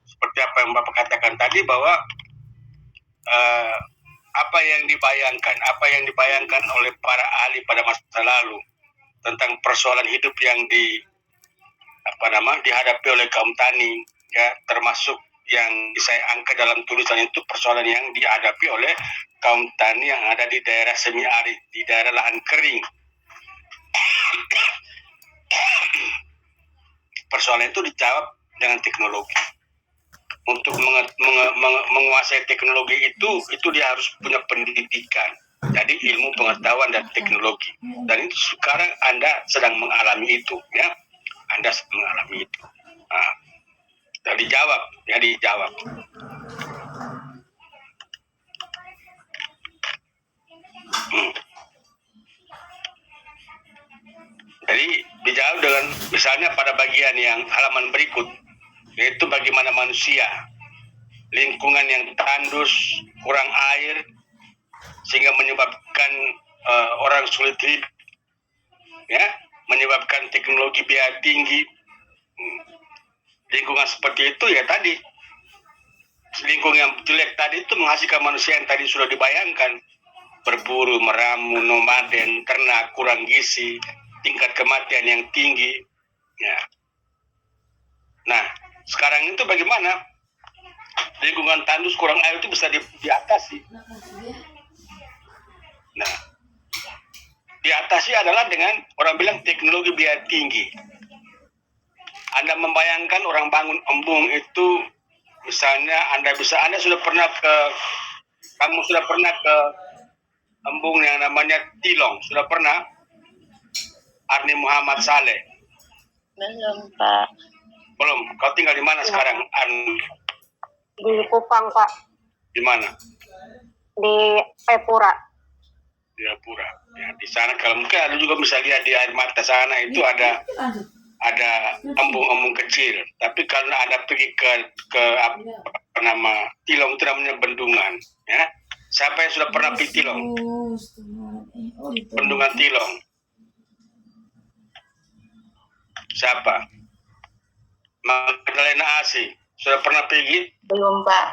seperti apa yang Bapak katakan tadi bahwa apa yang dibayangkan oleh para ahli pada masa lalu tentang persoalan hidup yang dihadapi oleh kaum tani, ya, termasuk yang saya angkat dalam tulisan itu persoalan yang dihadapi oleh kaum tani yang ada di daerah semi arid, di daerah lahan kering. Persoalan itu dijawab dengan teknologi. Untuk menguasai teknologi itu dia harus punya pendidikan. Jadi ilmu pengetahuan dan teknologi. Dan itu sekarang Anda sedang mengalami itu, ya. Anda sedang mengalami itu. Nah, dijawab. Jadi dijawab dengan misalnya pada bagian yang halaman berikut, yaitu bagaimana manusia, lingkungan yang tandus, kurang air, sehingga menyebabkan orang sulit hidup, ya, menyebabkan teknologi biaya tinggi. Lingkungan seperti itu, ya, tadi lingkungan yang jelek tadi itu menghasilkan manusia yang tadi sudah dibayangkan, berburu, meramu, nomaden, ternak, kurang gizi, tingkat kematian yang tinggi, ya. Nah, sekarang itu bagaimana lingkungan tandus kurang air itu bisa diatasi? Nah, diatasi adalah dengan orang bilang teknologi biaya tinggi. Anda membayangkan orang bangun embung itu, misalnya Anda sudah pernah ke embung yang namanya Tilong, sudah pernah? Arni Muhammad Saleh? Belum, Pak. Belum. Kau tinggal di mana sekarang, Arni? Di Kupang, Pak. Di mana? Di Epura. Di Epura. Ya, di sana kalau mungkin ada juga bisa lihat di air mata sana itu ada embung-embung kecil. Tapi karena Anda pergi ke apa nama Tilong itu namanya bendungan, ya. Siapa yang sudah pernah pergi Tilong? Bendungan Tilong. Siapa? Magdalena Asi. Sudah pernah pergi? Belum, Pak.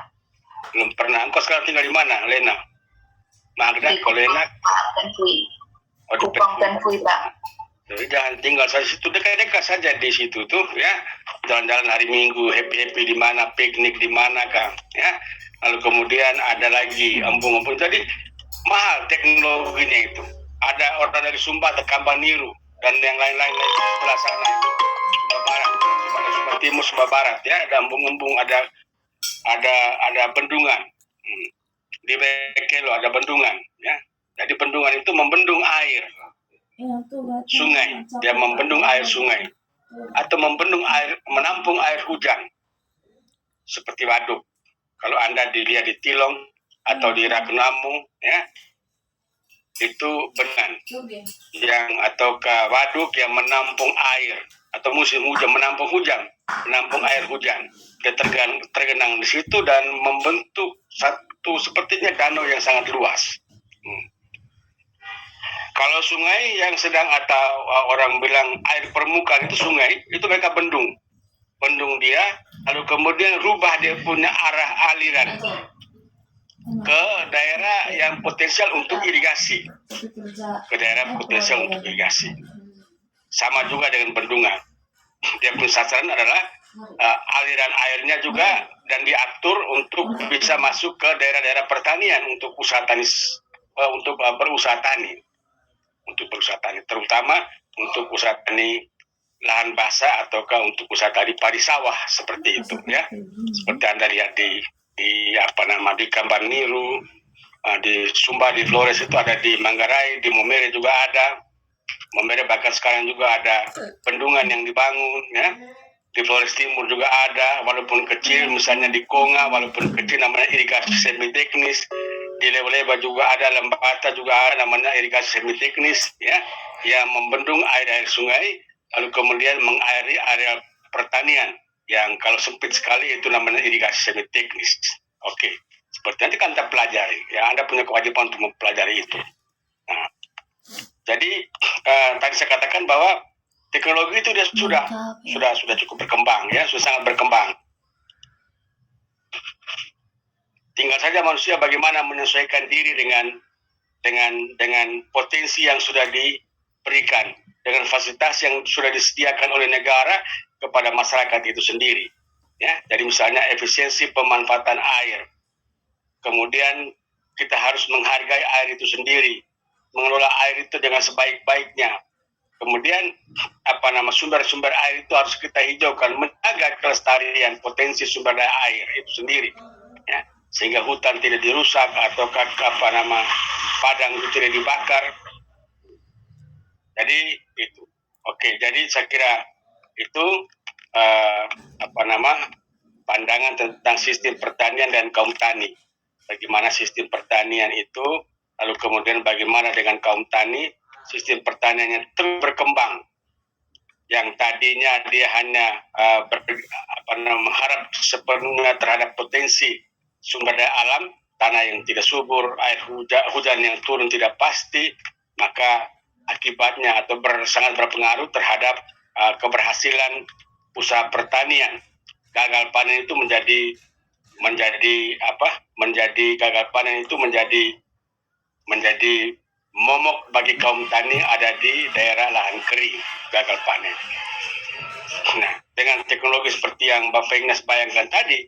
Belum pernah. Engkau sekarang tinggal di mana, Lena? Magda, kau Lena? Kupang Tenfui, Pak. Jadi jangan tinggal saja situ, dekat-dekat saja di situ tuh, ya. Jalan-jalan hari Minggu, happy-happy di mana, piknik di mana, Kang, ya. Lalu kemudian ada lagi embung-embung. Jadi mahal teknologinya itu. Ada orang dari Sumba, Kambang Niru, dan yang lain-lain sebelah sana itu. Sumba Barat, Sumba Timur, Sumba Barat, ya. Ada embung-embung, ada bendungan. Di Bekelo ada bendungan, ya. Jadi bendungan itu membendung air sungai, dia membendung air sungai atau membendung air, menampung air hujan seperti waduk. Kalau Anda dilihat di Tilong atau di Ragunamu, ya, itu benar yang atau ke waduk yang menampung air, atau musim hujan menampung air hujan. Dia tergenang di situ dan membentuk satu sepertinya danau yang sangat luas. Kalau sungai yang sedang atau orang bilang air permukaan itu sungai, itu mereka bendung dia, lalu kemudian rubah dia punya arah aliran ke daerah yang potensial untuk irigasi, sama juga dengan bendungan. Dia punya sasaran adalah aliran airnya juga, dan diatur untuk bisa masuk ke daerah-daerah pertanian untuk usaha tani, untuk berusaha tani. Untuk berusaha tani, terutama untuk usaha tani lahan basah ataukah untuk usaha tani padi sawah seperti itu, ya. Seperti Anda lihat di Kambang Niru, di Sumba, di Flores itu ada, di Manggarai, di Momere juga ada. Momere bahkan sekarang juga ada bendungan yang dibangun, ya. Di Flores Timur juga ada, walaupun kecil, misalnya di Konga, walaupun kecil namanya irigasi semi teknis. Di Leba juga ada, Lembata juga ada namanya irigasi semi teknis, ya, yang membendung air sungai lalu kemudian mengairi area pertanian yang kalau sempit sekali itu namanya irigasi semi teknis. Oke, seperti nanti kan Anda pelajari, ya, Anda punya kewajiban untuk mempelajari itu. Nah, jadi tadi saya katakan bahwa teknologi itu dia sudah cukup berkembang, ya, sudah sangat berkembang. saja manusia bagaimana menyesuaikan diri dengan potensi yang sudah diberikan, dengan fasilitas yang sudah disediakan oleh negara kepada masyarakat itu sendiri. Ya, jadi misalnya efisiensi pemanfaatan air. Kemudian kita harus menghargai air itu sendiri, mengelola air itu dengan sebaik-baiknya. Kemudian sumber-sumber air itu harus kita hijaukan, menjaga kelestarian potensi sumber daya air itu sendiri, ya, sehingga hutan tidak dirusak atau padang itu tidak dibakar. Jadi itu. Oke, jadi saya kira itu pandangan tentang sistem pertanian dan kaum tani. Bagaimana sistem pertanian itu, lalu kemudian bagaimana dengan kaum tani, sistem pertaniannya terus berkembang. Yang tadinya dia hanya mengharap sepenuhnya terhadap potensi sumber daya alam, tanah yang tidak subur, air hujan yang turun tidak pasti, maka akibatnya atau sangat berpengaruh terhadap keberhasilan usaha pertanian. Gagal panen itu menjadi gagal panen itu menjadi momok bagi kaum tani ada di daerah lahan kering, gagal panen. Nah, dengan teknologi seperti yang Bapak Ignas bayangkan tadi,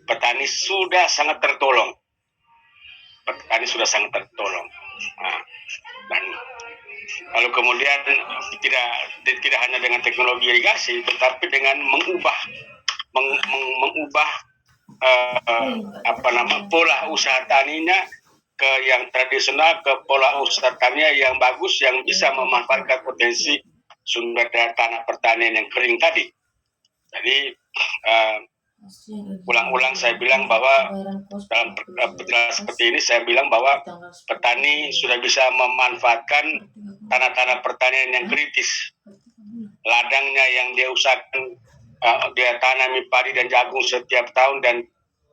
petani sudah sangat tertolong. Nah, dan lalu kemudian tidak hanya dengan teknologi irigasi, tetapi dengan mengubah pola usaha taninya ke yang tradisional, ke pola usaha taninya yang bagus, yang bisa memanfaatkan potensi sumber daya tanah pertanian yang kering tadi. Jadi ulang-ulang saya bilang bahwa dalam penjelasan seperti ini saya bilang bahwa petani sudah bisa memanfaatkan tanah-tanah pertanian yang kritis. Ladangnya yang dia usahakan, dia tanami padi dan jagung setiap tahun dan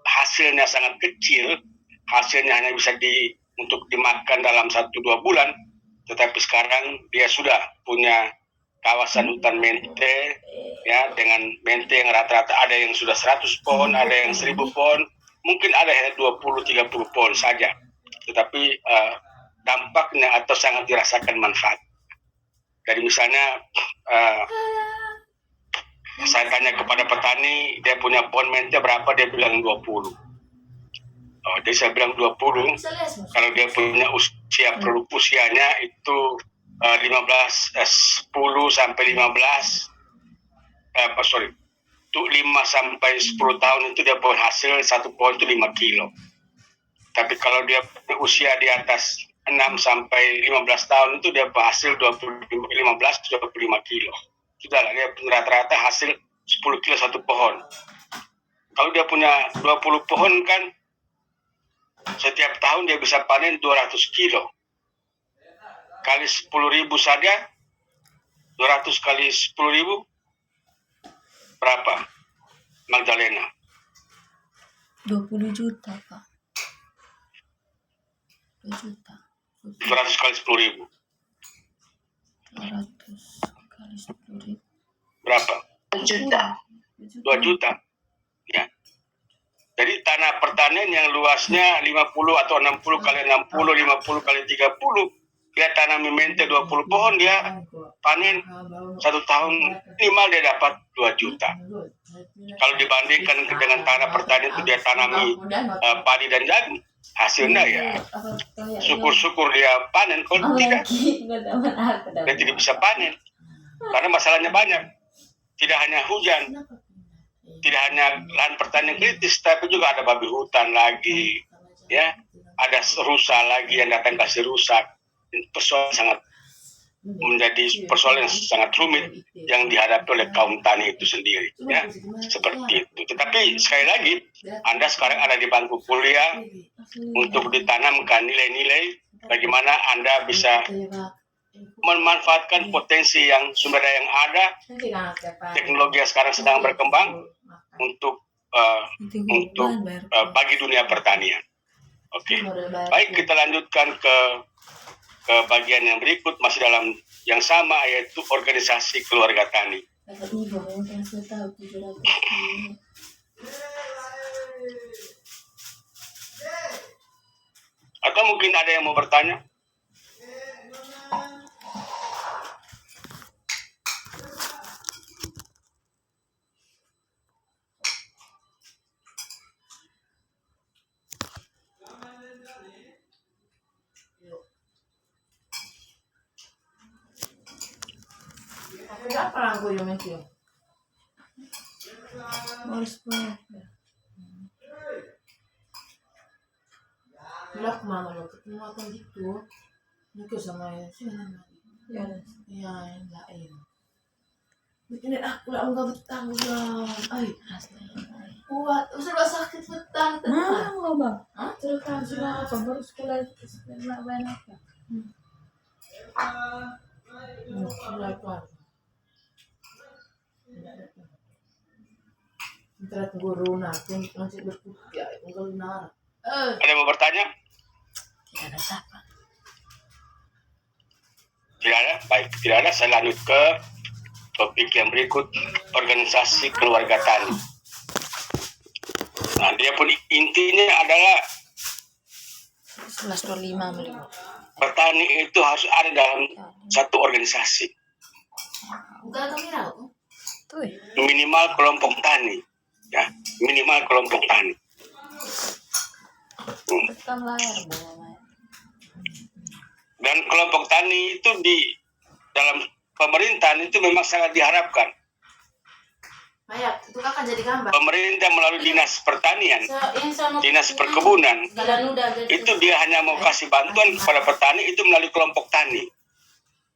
hasilnya sangat kecil, hasilnya hanya bisa untuk dimakan dalam 1-2 bulan, tetapi sekarang dia sudah punya kawasan hutan mente, ya, dengan mente yang rata-rata ada yang sudah 100 pohon, ada yang 1000 pohon, mungkin ada yang 20-30 pohon saja, tetapi dampaknya atau sangat dirasakan manfaat. Jadi misalnya saya tanya kepada petani, dia punya pohon mente berapa, dia bilang 20. Jadi saya bilang 20, kalau dia punya usianya itu 10 sampai 15, 5 sampai 10 tahun itu dia pohon hasil, 1 pohon itu 5 kilo. Tapi kalau dia usia di atas 6 sampai 15 tahun itu dia hasil 15-25 kilo. Sudahlah, dia rata-rata hasil 10 kilo 1 pohon. Kalau dia punya 20 pohon kan, setiap tahun dia bisa panen 200 kilo. Kali 10.000 saja, 200 kali 10.000, berapa, Magdalena? 20 juta, Pak. 2 juta. 200 kali 10.000. 200 kali 10.000. Berapa? 2 juta. Ya. Jadi tanah pertanian yang luasnya 50 atau 60 kali 60, 50 kali 30, dia tanami mente 20 pohon, dia panen 1 tahun minimal dia dapat 2 juta. Kalau dibandingkan dengan tanah pertanian itu dia tanami padi dan jagung, hasilnya ya syukur-syukur dia panen. Kalau tidak, dia tidak bisa panen. Karena masalahnya banyak. Tidak hanya hujan, tidak hanya lahan pertanian kritis, tapi juga ada babi hutan lagi, ya, ada rusa lagi yang datang kasih rusak. Persoalan yang sangat rumit yang dihadapi oleh kaum tani itu sendiri, ya, seperti itu. Tetapi sekali lagi, Anda sekarang ada di bangku kuliah untuk ditanamkan nilai-nilai bagaimana Anda bisa memanfaatkan potensi yang sumber daya yang ada, teknologi yang sekarang sedang berkembang untuk bagi dunia pertanian. Oke, baik, kita lanjutkan ke bagian yang berikut, masih dalam yang sama, yaitu organisasi keluarga tani. Mungkin ada yang mau bertanya? Berapa aku yang itu? Harus banyak. Bilang mama lo ketemu apa gitu? Nikah sama yang sih Ya. yang lain. Ini aku lah enggak betah bulan. Ay, Astaga. kuat. Sudah sakit betah. Nah, bang. Hah? Cerita sudah apa? Baru sekolah banyak apa? Sudah kuat. Antara guru nanti masih berputih, enggak benar. Ada yang mau bertanya? Tidak ada siapa. Tidak ada? Baik, tidak ada. Saya lanjut ke topik yang berikut, organisasi keluarga tani. Nah, dia pun intinya adalah 11.25 melihat. petani itu harus ada dalam satu organisasi. Bukan kami tahu. Tuh. Minimal kelompok tani. Ya, minimal kelompok tani. Tekan layar bawa. Dan kelompok tani itu di dalam pemerintahan itu memang sangat diharapkan. Ayat, itu kakak jadi gambar. Pemerintah melalui dinas pertanian, Yang sama dinas perkebunan, itu dia hanya mau kasih bantuan kepada petani itu melalui kelompok tani.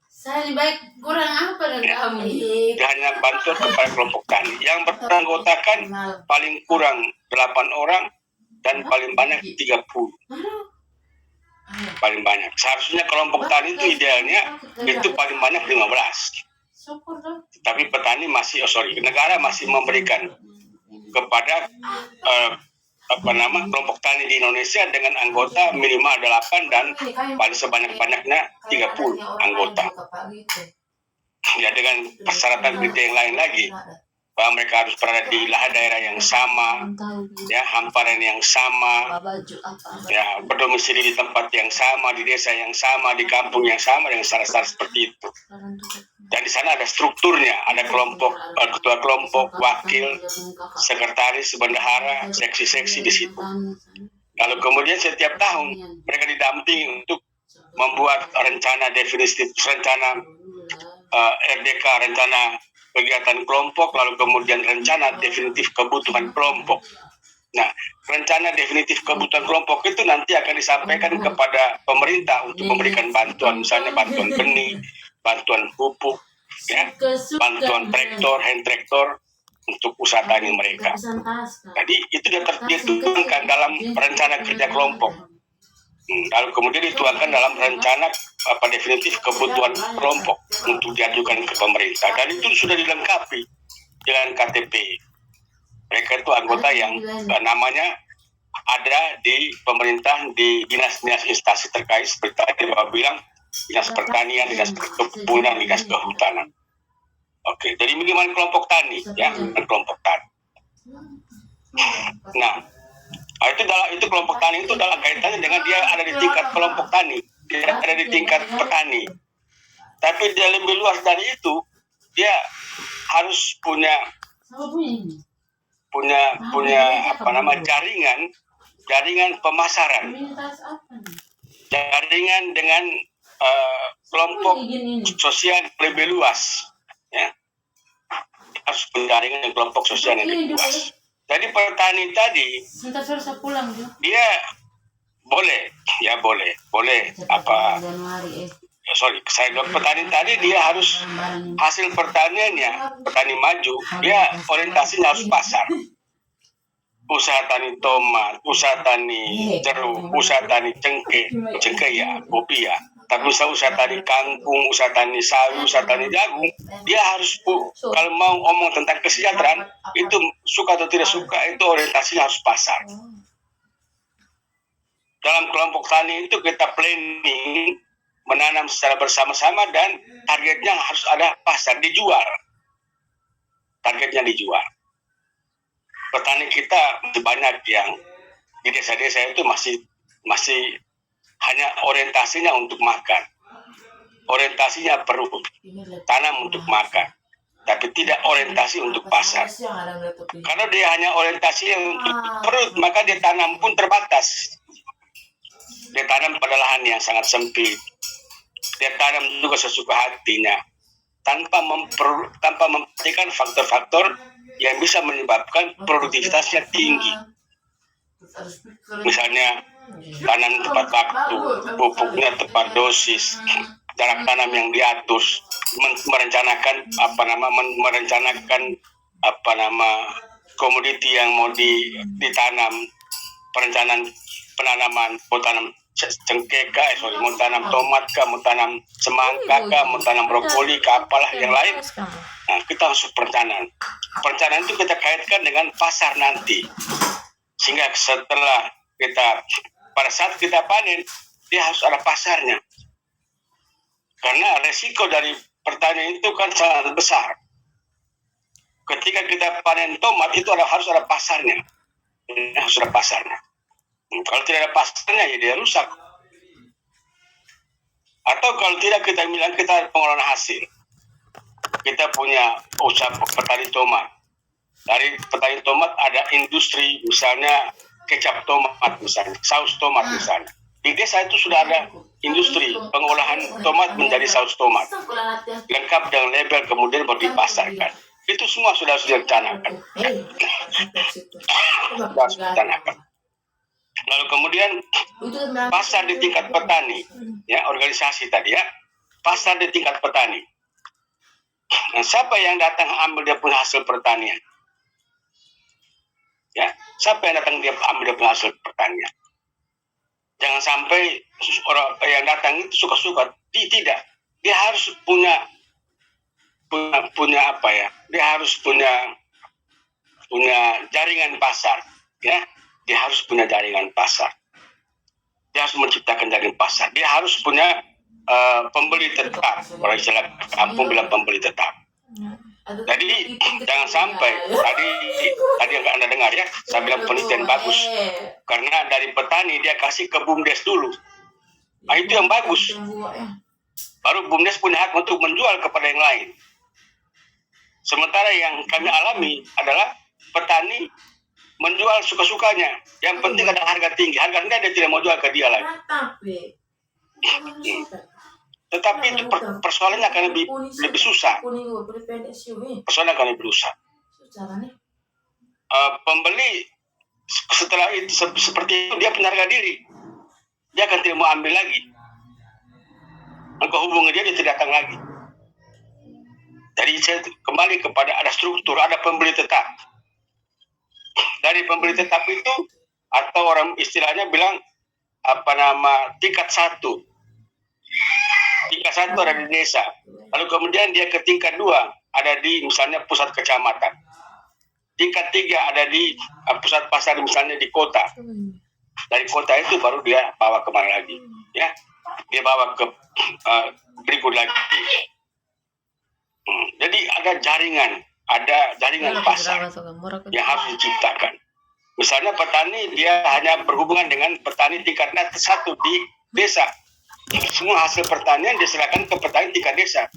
Saya lebih baik kurang apa dan kami. Dia hanya bantuan kepada kelompok tani. Yang beranggotakan paling kurang 8 orang dan paling banyak 30. Paling banyak. Seharusnya kelompok tani itu idealnya itu paling banyak 15. Syukur dong. Tapi petani masih, negara masih memberikan kepada kelompok tani di Indonesia dengan anggota minimal 8 dan paling sebanyak-banyaknya 30 anggota. Ya, dengan persyaratan kriteria yang lain lagi, bahwa mereka harus berada di daerah yang sama, ya, hamparan yang sama, Baju apa? ya, berdomisili di tempat yang sama, di desa yang sama, di kampung yang sama, dengan syarat-syarat seperti itu. Dan di sana ada strukturnya, ada kelompok, ketua kelompok, wakil, sekretaris, bendahara, seksi-seksi di situ. Lalu kemudian setiap tahun mereka didampingi untuk membuat rencana definitif, rencana RDK, rencana kegiatan kelompok, lalu kemudian rencana definitif kebutuhan kelompok. Nah, rencana definitif kebutuhan kelompok itu nanti akan disampaikan kepada pemerintah untuk memberikan bantuan, misalnya bantuan benih, bantuan pupuk, ya, bantuan traktor, hand traktor untuk usaha tani mereka. Jadi itu dituangkan dalam rencana kerja kelompok. Lalu kemudian dituangkan dalam rencana definitif kebutuhan kelompok untuk diajukan ke pemerintah. Dan itu sudah dilengkapi dengan KTP. Mereka itu anggota yang namanya ada di pemerintah, di dinas-dinas instansi terkait seperti tadi Bapak bilang, dinas pertanian, dinas perkebunan, dinas kehutanan. Oke, jadi minimal kelompok tani, ya, kelompok tani. Nah, itu kelompok tani itu dalam kaitannya dengan dia ada di tingkat kelompok tani, dia ada di tingkat petani. Tapi dia lebih luas dari itu, dia harus punya jaringan pemasaran, jaringan dengan kelompok sosial lebih luas, ya, harus jaringan dengan kelompok sosial yang lebih luas. Jadi petani tadi dia boleh petani tadi dia harus hasil pertaniannya, petani maju, dia orientasinya harus pasar. Usaha tani tomat, usaha tani jeruk, usaha tani cengkeh ya, kopi ya. Tapi usaha tani kangkung, usaha tani sawi, usaha tani jagung, dia harus, kalau mau ngomong tentang kesejahteraan, itu suka atau tidak suka, itu orientasinya harus pasar. Dalam kelompok tani itu kita planning, menanam secara bersama-sama dan targetnya harus ada pasar, dijual. Targetnya dijual. Petani kita banyak yang di desa-desa itu masih hanya orientasinya untuk makan, orientasinya perut, tanam untuk makan, tapi tidak orientasi untuk pasar. Kalau dia hanya orientasi untuk perut, maka dia tanam pun terbatas. Dia tanam pada lahan yang sangat sempit. Dia tanam juga sesuka hatinya, tanpa memperhatikan faktor-faktor yang bisa menyebabkan produktivitasnya tinggi. Misalnya tanam tepat waktu, pupuknya tepat dosis, jarak tanam yang diatur, merencanakan komoditi yang mau ditanam, perencanaan penanaman, mau tanam cengkeh mau tanam tomat mau tanam semangka mau tanam brokoli apalah yang lain. Nah, kita harus perencanaan. Perencanaan itu kita kaitkan dengan pasar nanti, sehingga pada saat kita panen, dia harus ada pasarnya. Karena resiko dari pertanian itu kan sangat besar. Ketika kita panen tomat itu harus ada pasarnya. Harus ada pasarnya. Kalau tidak ada pasarnya, ya dia rusak. Atau kalau tidak, kita bilang kita pengolahan hasil. Kita punya usaha petani tomat. Dari petani tomat ada industri, misalnya kecap tomat, misalnya saus tomat, misalnya. Di desa itu sudah ada industri pengolahan tomat menjadi saus tomat, lengkap dengan label, kemudian baru dipasarkan. Itu semua sudah direncanakan. Lalu kemudian pasar di tingkat petani, ya organisasi tadi ya, pasar di tingkat petani. Nah, siapa yang datang ambil dia punya hasil pertanian? Ya, siapa yang datang dia ambil dia punya hasil pertanian? Jangan sampai orang yang datang itu suka-suka, tidak. Dia harus punya apa ya? Dia harus punya jaringan pasar, ya. Dia harus punya jaringan pasar. Dia harus menciptakan jaringan pasar. Dia harus punya pembeli tetap. Kalau istilah kampung bilang pembeli tetap. Jadi jangan sampai tadi yang Anda dengar ya, saya bilang penelitian bagus. Karena dari petani dia kasih ke BUMDes dulu. Nah, itu yang bagus. Baru BUMDes punya hak untuk menjual kepada yang lain. Sementara yang kami alami adalah petani menjual suka-sukanya. Yang penting ada harga tinggi. Harga rendah dia tidak mau jual ke dia lagi. Tetapi itu persoalannya akan lebih susah. Persoalannya akan lebih susah. Pembeli setelah itu seperti itu dia punya harga diri. Dia akan tidak mau ambil lagi. Engkau hubungi dia tidak datang lagi. Jadi saya kembali kepada ada struktur, ada pembeli tetap. Dari pembeli tetap itu, atau orang istilahnya bilang tingkat satu. Tingkat satu ada di desa. Lalu kemudian dia ke tingkat 2 ada di misalnya pusat kecamatan. Tingkat 3 ada di pusat pasar misalnya di kota. Dari kota itu baru dia bawa kemana lagi, ya? Dia bawa ke berikut lagi. Jadi ada jaringan pasar yang harus diciptakan. Misalnya petani dia hanya berhubungan dengan petani tingkat 1 di desa. Semua hasil pertanian diserahkan ke petani tingkat desa.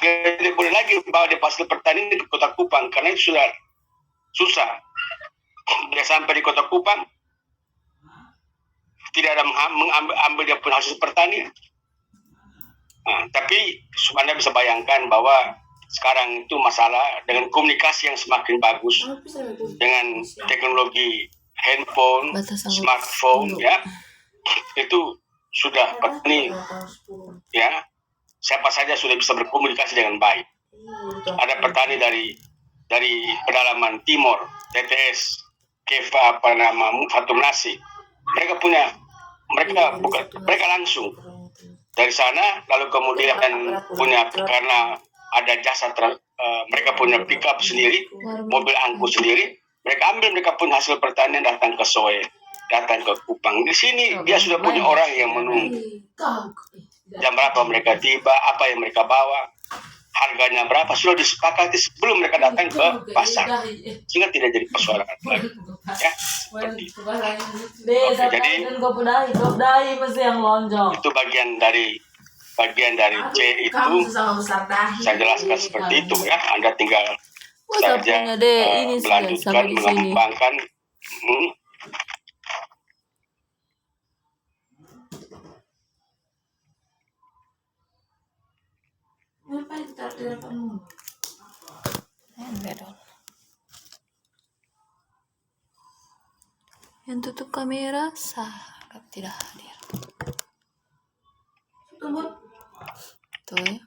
Tidak boleh lagi bawa di hasil pertanian di Kota Kupang karena itu sudah susah. Dia sampai di Kota Kupang tidak ada mengambil dia punya hasil pertanian. Nah, tapi Anda bisa bayangkan bahwa sekarang itu masalah dengan komunikasi yang semakin bagus, dengan teknologi handphone, smartphone, ya, itu sudah petani, ya, siapa saja sudah bisa berkomunikasi dengan baik. Ada petani dari pedalaman timur, TTS, Fatum Nasi, mereka langsung dari sana, lalu kemudian punya karena ada jasa mereka punya pickup sendiri, mobil angkut sendiri, mereka pun hasil pertanian datang ke Soe, datang ke Kupang. Di sini dia sudah punya orang yang menunggu. Jam berapa mereka tiba, apa yang mereka bawa, harganya berapa sudah disepakati sebelum mereka datang ke pasar, sehingga tidak jadi persoalan lagi. Ya, seperti itu. Oke, jadi masih yang lonjong. itu bagian dari C itu saya jelaskan seperti itu ya. Anda tinggal saja ini sudah melanjutkan sampai di sini. mengembangkan. Ngapain kita di depanmu? Yang tutup kamera sangat tidak hadir. Tunggu. Tuh ya.